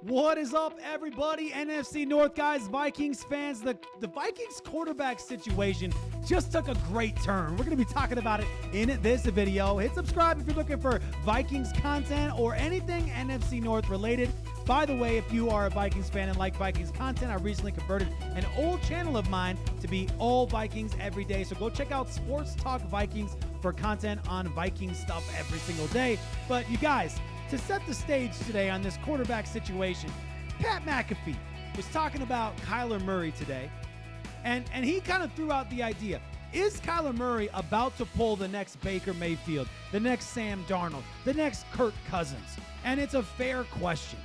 What is up, everybody? NFC North Guys, Vikings fans. The Vikings quarterback situation just took a great turn. We're going to be talking about it in this video. Hit subscribe if you're looking for Vikings content or anything NFC North related. By the way, if you are a Vikings fan and like Vikings content, I recently converted an old channel of mine to be all Vikings every day. So go check out Sports Talk Vikings for content on Viking stuff every single day. But you guys, to set the stage today on this quarterback situation, Pat McAfee was talking about Kyler Murray today, and he kind of threw out the idea. Is Kyler Murray about to pull the next Baker Mayfield, the next Sam Darnold, the next Kirk Cousins? And it's a fair question.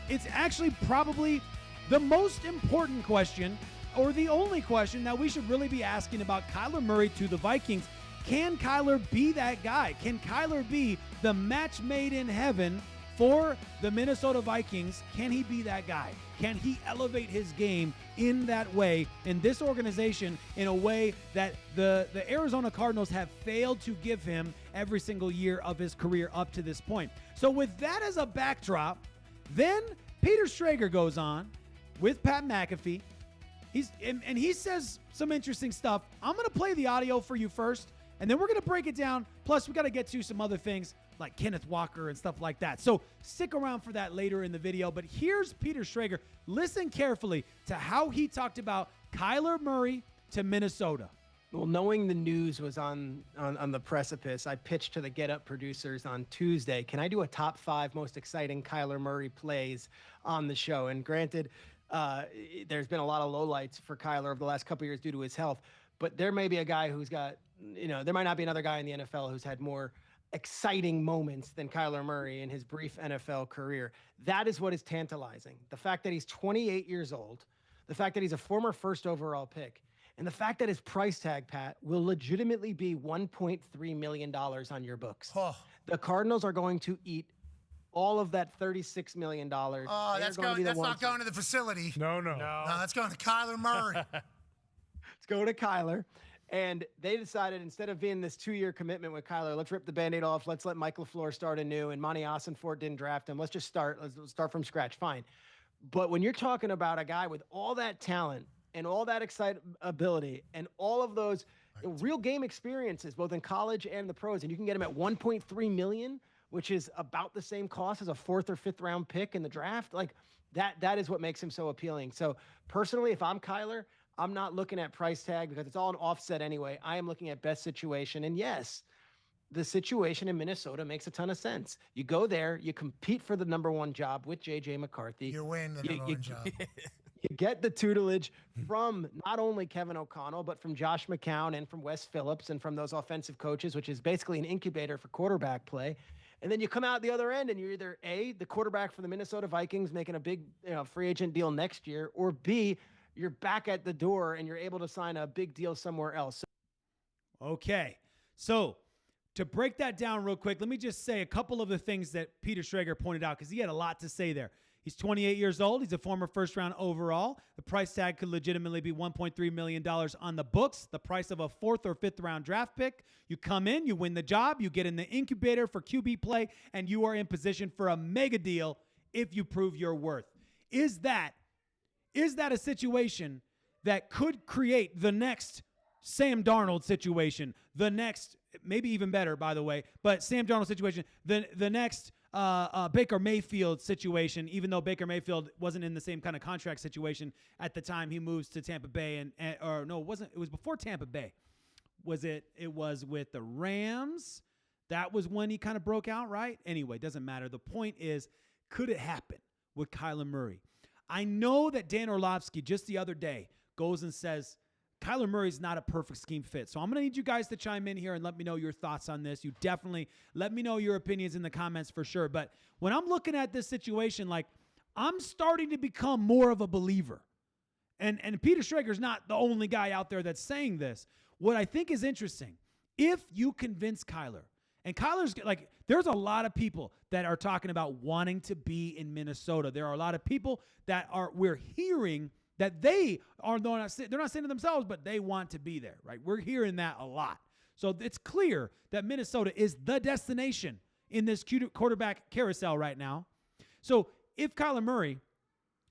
It's actually probably the most important question, or the only question that we should really be asking about Kyler Murray to the Vikings. Can Kyler be that guy? Can Kyler be the match made in heaven for the Minnesota Vikings? Can he be that guy? Can he elevate his game in that way, in this organization, in a way that the Arizona Cardinals have failed to give him every single year of his career up to this point? So with that as a backdrop, then Peter Schrager goes on with Pat McAfee. He says some interesting stuff. I'm going to play the audio for you first, and then we're going to break it down. Plus, we got to get to some other things like Kenneth Walker and stuff like that. So stick around for that later in the video. But here's Peter Schrager. Listen carefully to how he talked about Kyler Murray to Minnesota. Well, knowing the news was on the precipice, I pitched to the Get Up producers on Tuesday, can I do a top 5 most exciting Kyler Murray plays on the show? And granted, there's been a lot of lowlights for Kyler over the last couple of years due to his health, but there may be a guy who's got, there might not be another guy in the NFL who's had more exciting moments than Kyler Murray in his brief NFL career. That is what is tantalizing. The fact that he's 28 years old, the fact that he's a former first overall pick, and the fact that his price tag, Pat, will legitimately be $1.3 million on your books. Oh. The Cardinals are going to eat all of that $36 million. Oh, that's not going to the facility. No, that's going to Kyler Murray. Let's go to Kyler. And they decided, instead of being this 2-year commitment with Kyler, let's rip the Band-Aid off. Let's let Mike LaFleur start anew. And Monty Ossenfort didn't draft him. Let's start from scratch. Fine. But when you're talking about a guy with all that talent and all that excitability and all of those real game experiences, both in college and the pros, and you can get him at $1.3 million, which is about the same cost as a 4th or 5th round pick in the draft, like that is what makes him so appealing. So personally, if I'm Kyler, I'm not looking at price tag because it's all an offset anyway. I am looking at best situation. And yes, the situation in Minnesota makes a ton of sense. You go there, you compete for the number 1 job with J.J. McCarthy. You win the number 1 job. You get the tutelage from not only Kevin O'Connell, but from Josh McCown and from Wes Phillips and from those offensive coaches, which is basically an incubator for quarterback play. And then you come out the other end and you're either A, the quarterback for the Minnesota Vikings making a big free agent deal next year, or B, you're back at the door and you're able to sign a big deal somewhere else. Okay. So to break that down real quick, let me just say a couple of the things that Peter Schrager pointed out, because he had a lot to say there. He's 28 years old. He's a former first-round overall. The price tag could legitimately be $1.3 million on the books, the price of a 4th or 5th round draft pick. You come in, you win the job, you get in the incubator for QB play, and you are in position for a mega deal if you prove your worth. Is that a situation that could create the next Sam Darnold situation, the next, maybe even better, by the way, but Sam Darnold situation, the next Baker Mayfield situation, even though Baker Mayfield wasn't in the same kind of contract situation at the time he moves to Tampa Bay, it was before Tampa Bay. It was with the Rams. That was when he kind of broke out, right? Anyway, doesn't matter. The point is, could it happen with Kyler Murray? I know that Dan Orlovsky just the other day goes and says, Kyler Murray's not a perfect scheme fit. So I'm going to need you guys to chime in here and let me know your thoughts on this. You definitely let me know your opinions in the comments for sure. But when I'm looking at this situation, like, I'm starting to become more of a believer. And Peter Schrager's not the only guy out there that's saying this. What I think is interesting, if you convince Kyler, and Kyler's like, there's a lot of people that are talking about wanting to be in Minnesota. There are a lot of people we're hearing that they're not saying to themselves, but they want to be there, right? We're hearing that a lot. So it's clear that Minnesota is the destination in this quarterback carousel right now. So if Kyler Murray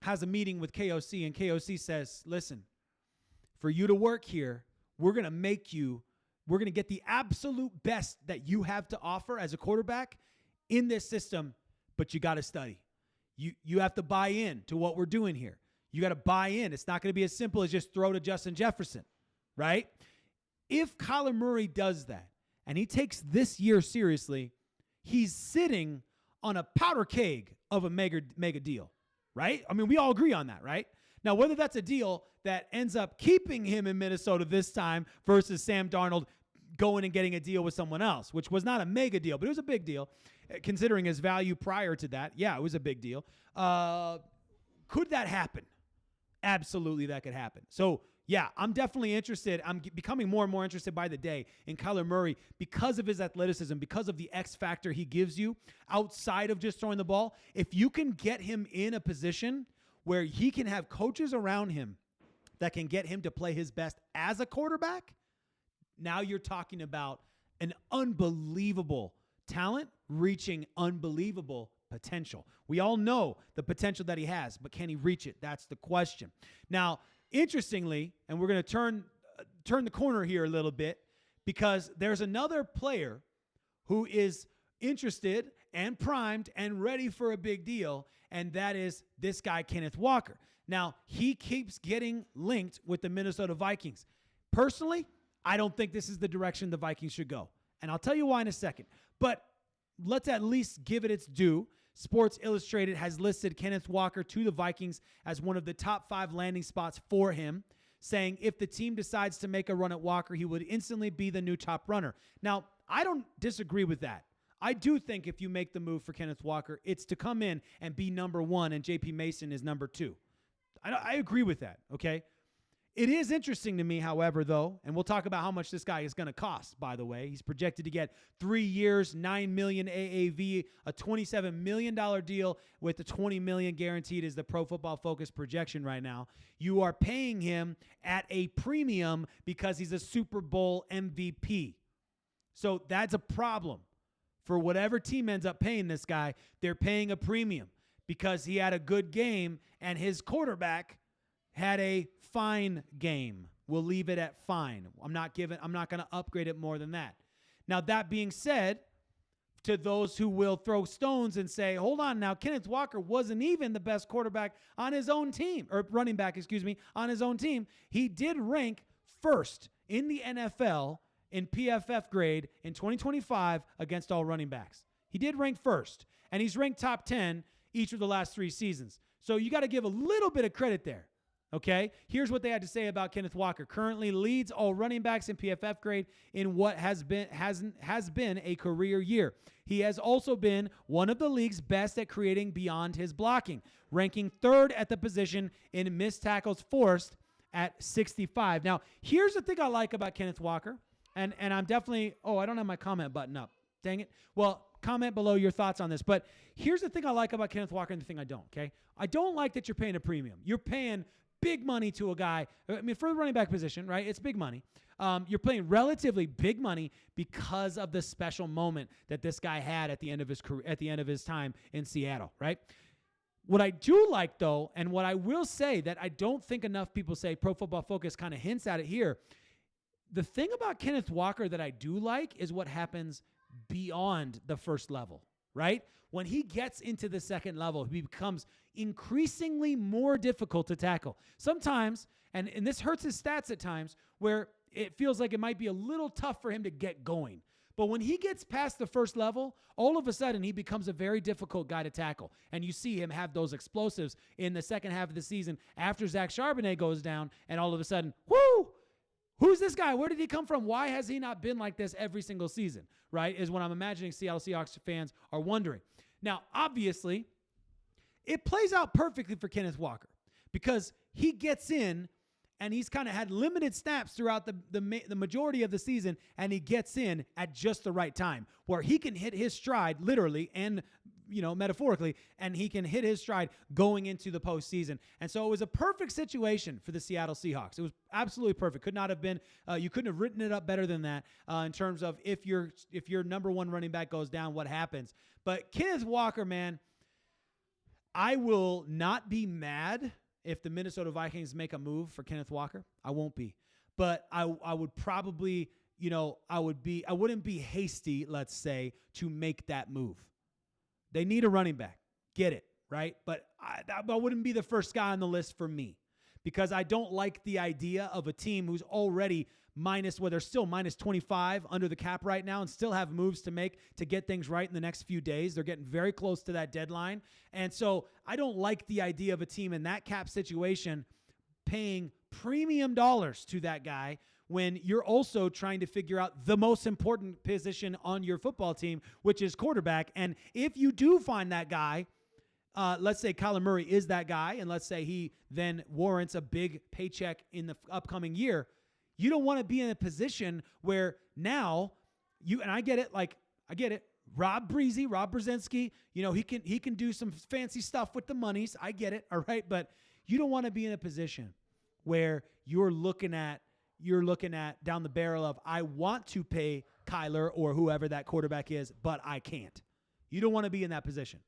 has a meeting with KOC and KOC says, listen, for you to work here, we're going to get the absolute best that you have to offer as a quarterback in this system, but you got to study. You have to buy in to what we're doing here. You got to buy in. It's not going to be as simple as just throw to Justin Jefferson, right? If Kyler Murray does that and he takes this year seriously, he's sitting on a powder keg of a mega deal, right? I mean, we all agree on that, right? Now, whether that's a deal that ends up keeping him in Minnesota this time versus Sam Darnold going and getting a deal with someone else, which was not a mega deal, but it was a big deal considering his value prior to that. Yeah, it was a big deal. Could that happen? Absolutely, that could happen. So, yeah, I'm definitely interested. I'm becoming more and more interested by the day in Kyler Murray because of his athleticism, because of the X factor he gives you outside of just throwing the ball. If you can get him in a position where he can have coaches around him that can get him to play his best as a quarterback, now you're talking about an unbelievable talent reaching unbelievable potential. We all know the potential that he has, but can he reach it? That's the question. Now, interestingly, and we're going to turn the corner here a little bit because there's another player who is interested and primed and ready for a big deal, and that is this guy, Kenneth Walker. Now, he keeps getting linked with the Minnesota Vikings. Personally, I don't think this is the direction the Vikings should go, and I'll tell you why in a second. But let's at least give it its due. Sports Illustrated has listed Kenneth Walker to the Vikings as one of the top 5 landing spots for him, saying if the team decides to make a run at Walker, he would instantly be the new top runner. Now, I don't disagree with that. I do think if you make the move for Kenneth Walker, it's to come in and be number 1 and J.P. Mason is number 2. I agree with that, okay? It is interesting to me, however, though, and we'll talk about how much this guy is going to cost, by the way. He's projected to get 3 years, $9 million AAV, a $27 million deal with the $20 million guaranteed is the Pro Football Focus projection right now. You are paying him at a premium because he's a Super Bowl MVP. So that's a problem. For whatever team ends up paying this guy, they're paying a premium because he had a good game and his quarterback had a fine game. We'll leave it at fine. I'm not going to upgrade it more than that. Now, that being said, to those who will throw stones and say, hold on now, Kenneth Walker wasn't even the best quarterback on his own team, or running back, on his own team. He did rank first in the NFL in PFF grade in 2025 against all running backs. He did rank first, and he's ranked top 10 each of the last 3 seasons. So you got to give a little bit of credit there. Okay, here's what they had to say about Kenneth Walker. Currently leads all running backs in PFF grade in what has been a career year. He has also been one of the league's best at creating beyond his blocking, ranking 3rd at the position in missed tackles forced at 65. Now, here's the thing I like about Kenneth Walker, and I'm definitely, I don't have my comment button up. Dang it. Well, comment below your thoughts on this. But here's the thing I like about Kenneth Walker and the thing I don't, okay? I don't like that you're paying a premium. You're paying big money to a guy. I mean, for the running back position, right? It's big money. You're paying relatively big money because of the special moment that this guy had at the end of his career, at the end of his time in Seattle, right? What I do like, though, and what I will say that I don't think enough people say, Pro Football Focus kind of hints at it here. The thing about Kenneth Walker that I do like is what happens beyond the first level, right? When he gets into the second level, he becomes increasingly more difficult to tackle. Sometimes, and this hurts his stats at times, where it feels like it might be a little tough for him to get going. But when he gets past the first level, all of a sudden he becomes a very difficult guy to tackle. And you see him have those explosives in the second half of the season after Zach Charbonnet goes down, and all of a sudden, whoo! Who's this guy? Where did he come from? Why has he not been like this every single season, right? Is what I'm imagining Seattle Seahawks fans are wondering. Now, obviously, it plays out perfectly for Kenneth Walker because he gets in and he's kind of had limited snaps throughout the majority of the season, and he gets in at just the right time where he can hit his stride literally and metaphorically, and he can hit his stride going into the postseason. And so it was a perfect situation for the Seattle Seahawks. It was absolutely perfect. Could not have been, you couldn't have written it up better than that in terms of if your number 1 running back goes down, what happens. But Kenneth Walker, man, I will not be mad if the Minnesota Vikings make a move for Kenneth Walker. I won't be. But I would probably, I wouldn't be hasty, let's say, to make that move. They need a running back. Get it, right? But I wouldn't be the first guy on the list for me, because I don't like the idea of a team who's already they're still minus 25 under the cap right now and still have moves to make to get things right in the next few days. They're getting very close to that deadline. And so I don't like the idea of a team in that cap situation paying premium dollars to that guy when you're also trying to figure out the most important position on your football team, which is quarterback. And if you do find that guy, let's say Kyler Murray is that guy, and let's say he then warrants a big paycheck in the upcoming year, you don't want to be in a position where now and I get it. Rob Brzezinski, he can do some fancy stuff with the monies. I get it. All right. But you don't want to be in a position where you're looking at down the barrel of, I want to pay Kyler or whoever that quarterback is, but I can't. You don't want to be in that position.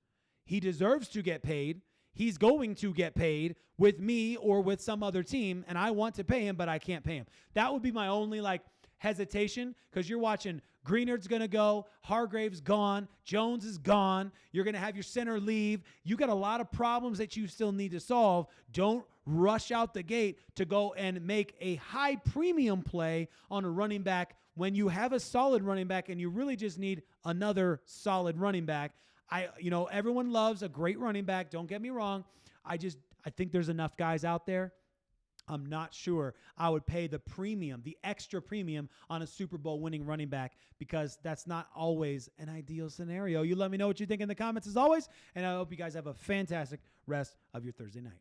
He deserves to get paid. He's going to get paid with me or with some other team, and I want to pay him, but I can't pay him. That would be my only hesitation, because you're watching Greenard's going to go, Hargrave's gone, Jones is gone. You're going to have your center leave. You got a lot of problems that you still need to solve. Don't rush out the gate to go and make a high premium play on a running back when you have a solid running back and you really just need another solid running back. Everyone loves a great running back. Don't get me wrong. I think there's enough guys out there. I'm not sure I would pay the extra premium on a Super Bowl winning running back, because that's not always an ideal scenario. You let me know what you think in the comments as always, and I hope you guys have a fantastic rest of your Thursday night.